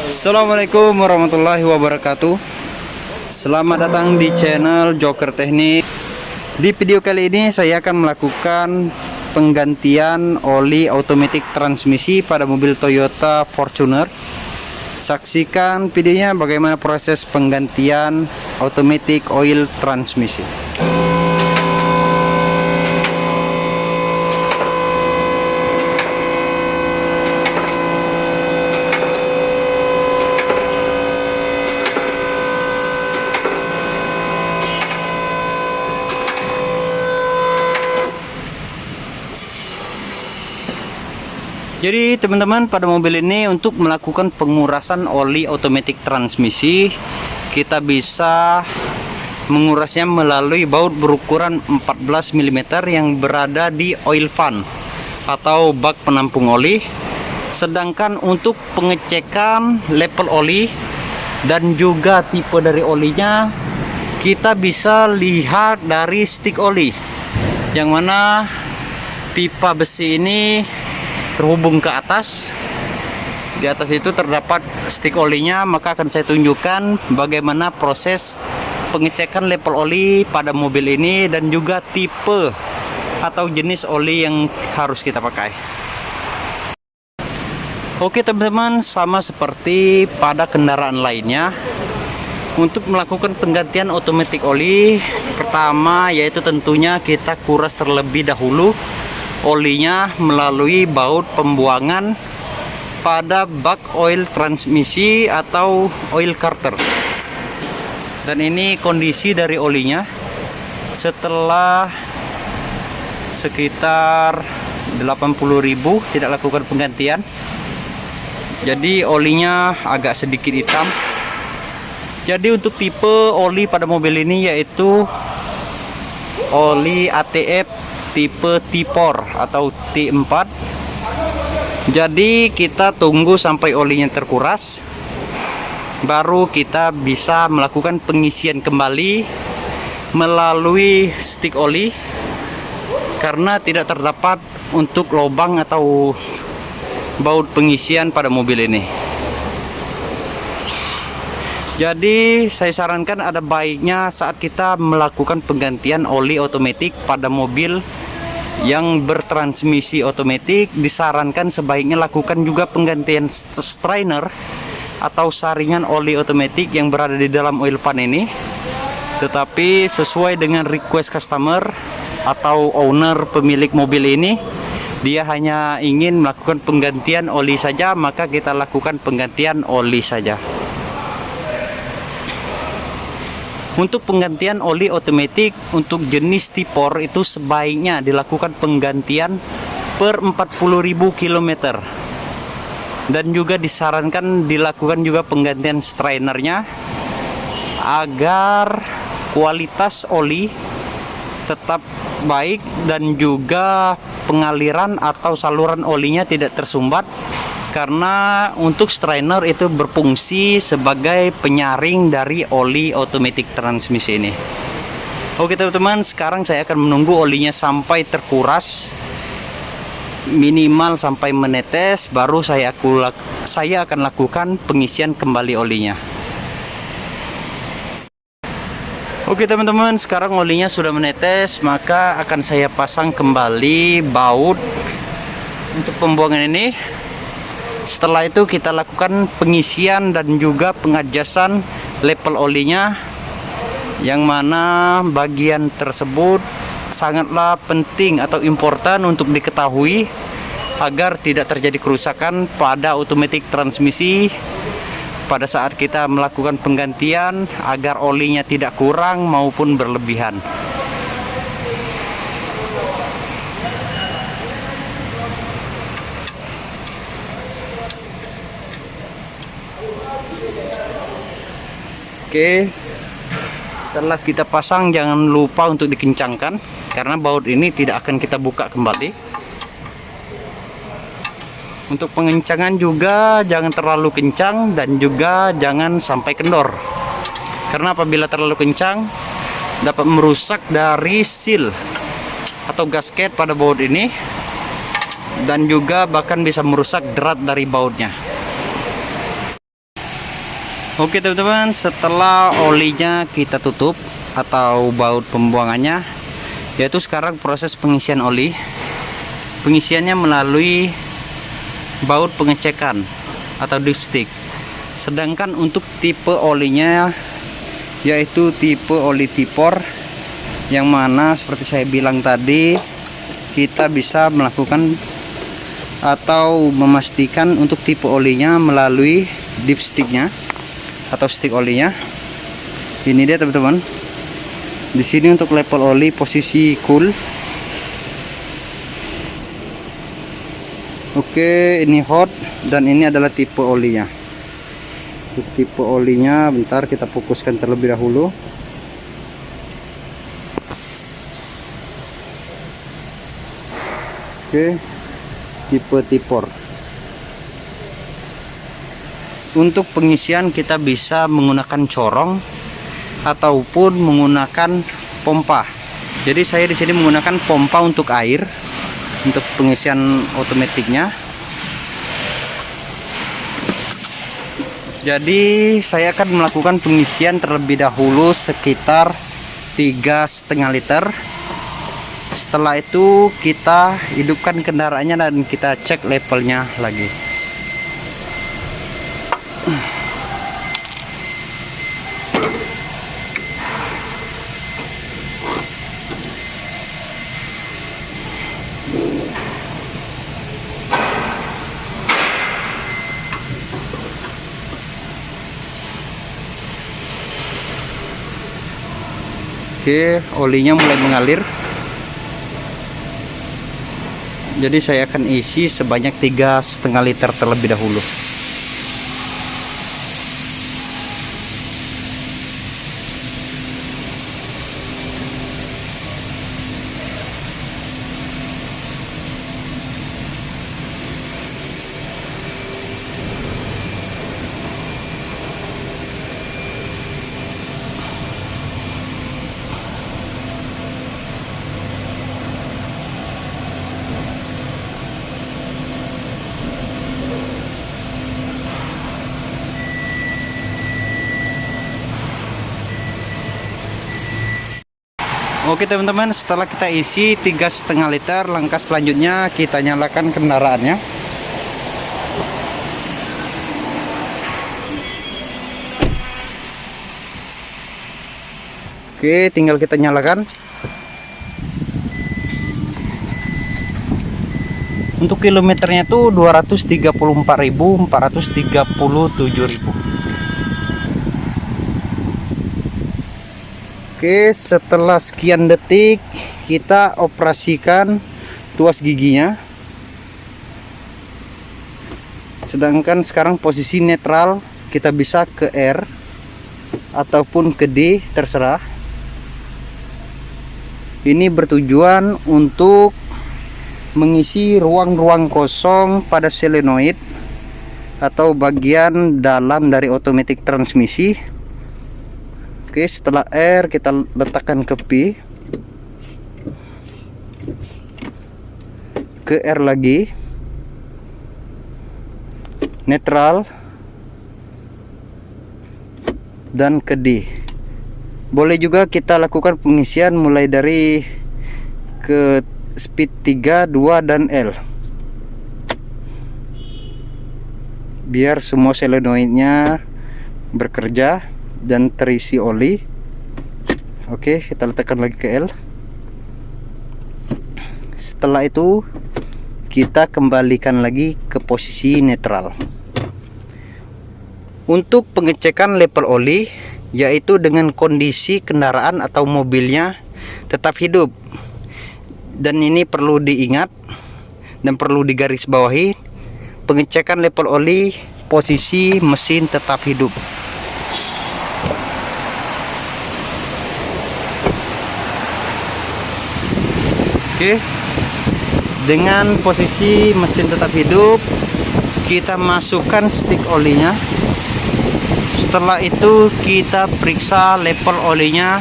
Assalamualaikum warahmatullahi wabarakatuh. Selamat datang di channel Joker Teknik. Di video kali ini saya akan melakukan penggantian oli automatic transmisi pada mobil Toyota Fortuner. Saksikan videonya bagaimana proses penggantian automatic oil transmisi. Jadi teman-teman, pada mobil ini untuk melakukan pengurasan oli automatic transmisi, kita bisa mengurasnya melalui baut berukuran 14 mm yang berada di oil pan atau bak penampung oli. Sedangkan untuk pengecekan level oli dan juga tipe dari olinya, kita bisa lihat dari stik oli, yang mana pipa besi ini terhubung ke atas. Di atas itu terdapat stik olinya, maka akan saya tunjukkan bagaimana proses pengecekan level oli pada mobil ini dan juga tipe atau jenis oli yang harus kita pakai. Oke teman-teman, sama seperti pada kendaraan lainnya, untuk melakukan penggantian automatic oli, pertama yaitu tentunya kita kuras terlebih dahulu olinya melalui baut pembuangan pada bak oil transmisi atau oil carter. Dan ini kondisi dari olinya setelah sekitar 80.000 tidak lakukan penggantian. Jadi olinya agak sedikit hitam. Jadi untuk tipe oli pada mobil ini yaitu oli ATF tipe T4 atau T4. Jadi kita tunggu sampai olinya terkuras, baru kita bisa melakukan pengisian kembali melalui stik oli, karena tidak terdapat untuk lubang atau baut pengisian pada mobil ini. Jadi saya sarankan ada baiknya saat kita melakukan penggantian oli otomatis pada mobil yang bertransmisi otomatis, disarankan sebaiknya lakukan juga penggantian strainer atau saringan oli otomatis yang berada di dalam oil pan ini. Tetapi sesuai dengan request customer atau owner pemilik mobil ini, dia hanya ingin melakukan penggantian oli saja, maka kita lakukan penggantian oli saja. Untuk penggantian oli otomatis untuk jenis T4 itu sebaiknya dilakukan penggantian per 40.000 km. Dan juga disarankan dilakukan juga penggantian strainernya agar kualitas oli tetap baik dan juga pengaliran atau saluran olinya tidak tersumbat. Karena untuk strainer itu berfungsi sebagai penyaring dari oli automatic transmisi ini. Oke teman-teman, sekarang saya akan menunggu olinya sampai terkuras, minimal sampai menetes, baru saya akan lakukan pengisian kembali olinya. Oke teman-teman, sekarang olinya sudah menetes, maka akan saya pasang kembali baut untuk pembuangan ini. Setelah itu kita lakukan pengisian dan juga pengadjustan level olinya, yang mana bagian tersebut sangatlah penting atau important untuk diketahui agar tidak terjadi kerusakan pada automatic transmisi pada saat kita melakukan penggantian, agar olinya tidak kurang maupun berlebihan. Oke, setelah kita pasang jangan lupa untuk dikencangkan, karena baut ini tidak akan kita buka kembali. Untuk pengencangan juga jangan terlalu kencang dan juga jangan sampai kendor, karena apabila terlalu kencang dapat merusak dari seal atau gasket pada baut ini, dan juga bahkan bisa merusak drat dari bautnya. Oke teman-teman, setelah olinya kita tutup atau baut pembuangannya, yaitu sekarang proses pengisian oli. Pengisiannya melalui baut pengecekan atau dipstick. Sedangkan untuk tipe olinya yaitu tipe oli Tipor, yang mana seperti saya bilang tadi, kita bisa melakukan atau memastikan untuk tipe olinya melalui dipsticknya atau stick olinya. Ini dia teman-teman. Di sini untuk level oli posisi cool. Oke, ini hot dan ini adalah tipe olinya. Untuk tipe olinya bentar kita fokuskan terlebih dahulu. Oke, tipe Tipor. Untuk pengisian kita bisa menggunakan corong ataupun menggunakan pompa. Jadi saya di sini menggunakan pompa untuk air untuk pengisian otomatiknya. Jadi saya akan melakukan pengisian terlebih dahulu sekitar 3,5 liter. Setelah itu kita hidupkan kendaraannya dan kita cek levelnya lagi. Oke, olinya mulai mengalir. Jadi saya akan isi sebanyak 3,5 liter terlebih dahulu. Oke teman-teman, setelah kita isi 3,5 liter, langkah selanjutnya kita nyalakan kendaraannya. Oke, tinggal kita nyalakan. Untuk kilometernya itu 234.437.000. Oke, setelah sekian detik kita operasikan tuas giginya. Sedangkan sekarang posisi netral kita bisa ke R ataupun ke D, terserah. Ini bertujuan untuk mengisi ruang-ruang kosong pada solenoid atau bagian dalam dari otomatis transmisi. Oke, setelah R kita letakkan ke P, ke R lagi, netral, dan ke D. Boleh juga kita lakukan pengisian mulai dari ke speed 3, 2, dan L, biar semua solenoidnya bekerja dan terisi oli. Oke, kita letakkan lagi ke L. Setelah itu kita kembalikan lagi ke posisi netral. Untuk pengecekan level oli, yaitu dengan kondisi kendaraan atau mobilnya tetap hidup, dan ini perlu diingat dan perlu digarisbawahi, pengecekan level oli posisi mesin tetap hidup. Oke, dengan posisi mesin tetap hidup, kita masukkan stick olinya. Setelah itu kita periksa level olinya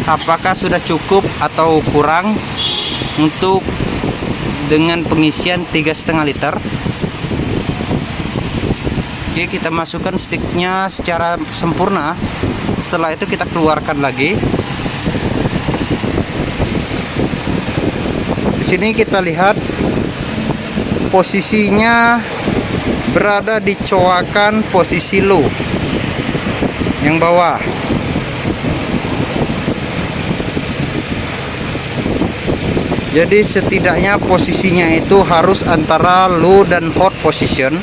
apakah sudah cukup atau kurang untuk dengan pengisian 3,5 liter. Oke, kita masukkan sticknya secara sempurna. Setelah itu kita keluarkan lagi. Di sini kita lihat posisinya berada di coakan posisi low yang bawah. Jadi setidaknya posisinya itu harus antara low dan hot position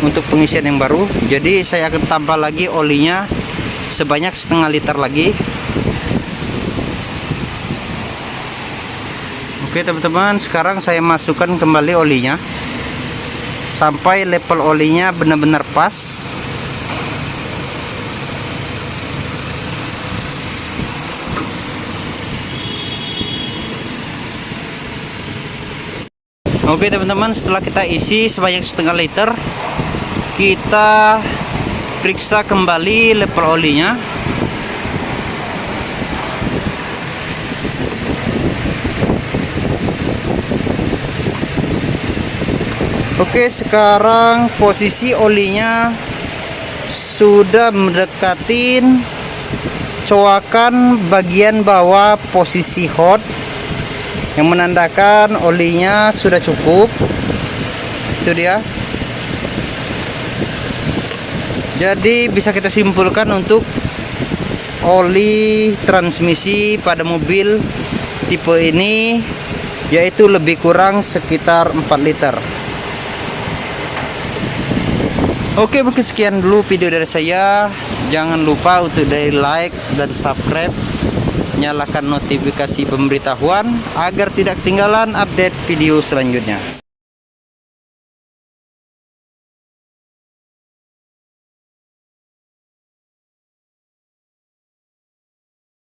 untuk pengisian yang baru. Jadi saya akan tambah lagi olinya sebanyak setengah liter lagi. Oke teman-teman, sekarang saya masukkan kembali olinya sampai level olinya benar-benar pas. Oke teman-teman, setelah kita isi sebanyak setengah liter, kita periksa kembali level olinya. Oke, sekarang posisi olinya sudah mendekatin coakan bagian bawah posisi hot, yang menandakan olinya sudah cukup. Itu dia. Jadi bisa kita simpulkan untuk oli transmisi pada mobil tipe ini yaitu lebih kurang sekitar 4 liter. Oke, mungkin sekian dulu video dari saya. Jangan lupa untuk di like dan subscribe, nyalakan notifikasi pemberitahuan agar tidak ketinggalan update video selanjutnya.